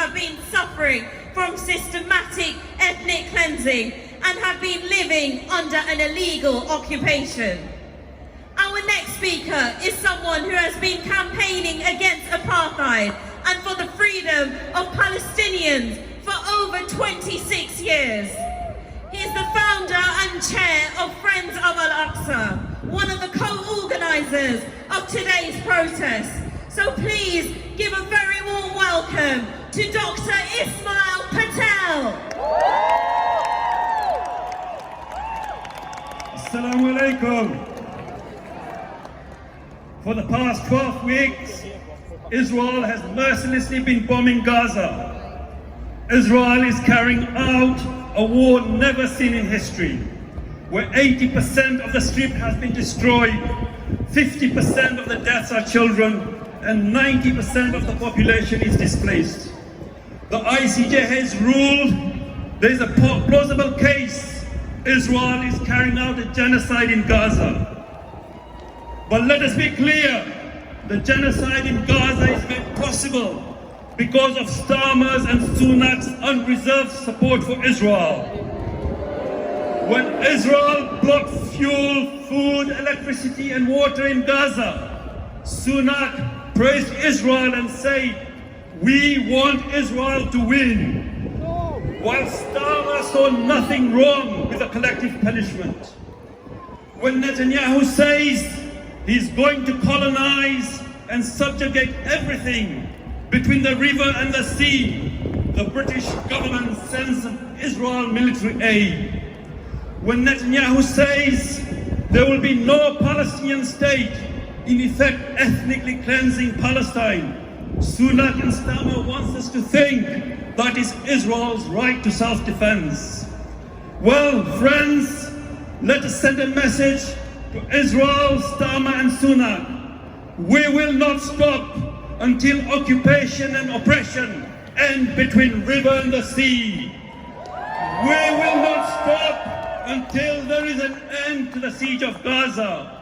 have been suffering from systematic ethnic cleansing and have been living under an illegal occupation. Our next speaker is someone who has been campaigning against apartheid and for the freedom of Palestinians for over 26 years. He is the founder and chair of Friends of Al-Aqsa, one of the co-organisers of today's protest. So please give a very warm welcome to Dr. Ismail Patel. Assalamu alaikum. For the past 12 weeks, Israel has mercilessly been bombing Gaza. Israel is carrying out a war never seen in history, where 80% of the strip has been destroyed, 50% of the deaths are children, and 90% of the population is displaced. The ICJ has ruled there is a plausible case Israel is carrying out a genocide in Gaza. But let us be clear, the genocide in Gaza is made possible because of Starmer's and Sunak's unreserved support for Israel. When Israel blocked fuel, food, electricity and water in Gaza, Sunak praised Israel and said, "We want Israel to win," while Starmer saw nothing wrong with a collective punishment. When Netanyahu says he's going to colonize and subjugate everything between the river and the sea, the British government sends Israel military aid. When Netanyahu says there will be no Palestinian state, in effect ethnically cleansing Palestine, Sunak and Starmer wants us to think that is Israel's right to self-defense. Well, friends, let us send a message to Israel, Starmer and Sunak. We will not stop until occupation and oppression end between river and the sea. We will not stop until there is an end to the siege of Gaza.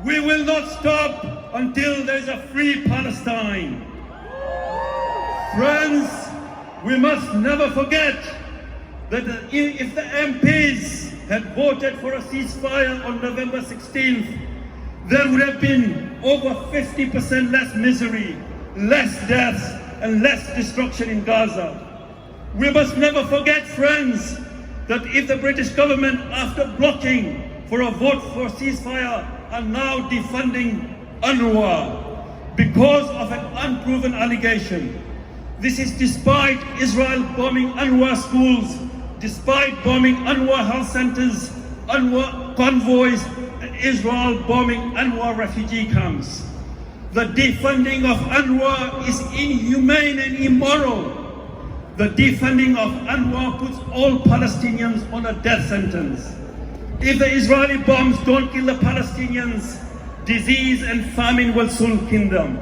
We will not stop until there is a free Palestine. Friends, we must never forget that if the MPs had voted for a ceasefire on November 16th, there would have been over 50% less misery, less deaths, and less destruction in Gaza. We must never forget, friends, that if the British government, after blocking for a vote for ceasefire, are now defunding UNRWA because of an unproven allegation. This is despite Israel bombing UNRWA schools, despite bombing UNRWA health centers, UNRWA convoys, and Israel bombing UNRWA refugee camps. The defunding of UNRWA is inhumane and immoral. The defunding of UNRWA puts all Palestinians on a death sentence. If the Israeli bombs don't kill the Palestinians, disease and famine will soon kill them.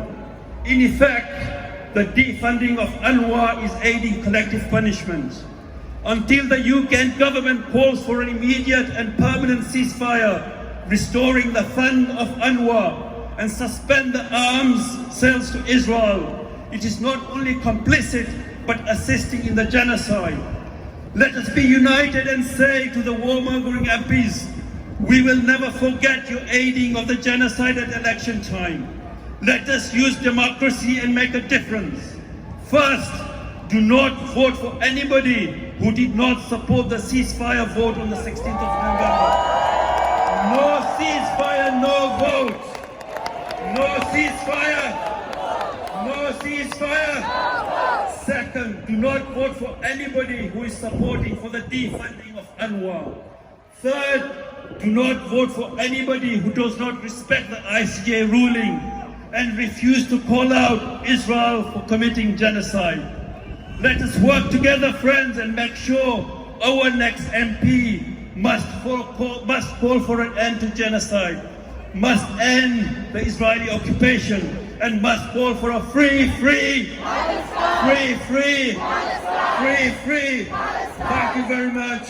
In effect, the defunding of UNRWA is aiding collective punishment. Until the UK government calls for an immediate and permanent ceasefire, restoring the fund of UNRWA, and suspend the arms sales to Israel, it is not only complicit, but assisting in the genocide. Let us be united and say to the warmongering MPs, we will never forget your aiding of the genocide at election time. Let us use democracy and make a difference. First, do not vote for anybody who did not support the ceasefire vote on the 16th of November. No ceasefire, no vote. No ceasefire. No ceasefire. Second, do not vote for anybody who is supporting for the defunding of UNRWA. Third, do not vote for anybody who does not respect the ICJ ruling and refuse to call out Israel for committing genocide. Let us work together, friends, and make sure our next MP must call for an end to genocide, must end the Israeli occupation, and must call for a free. Thank you very much.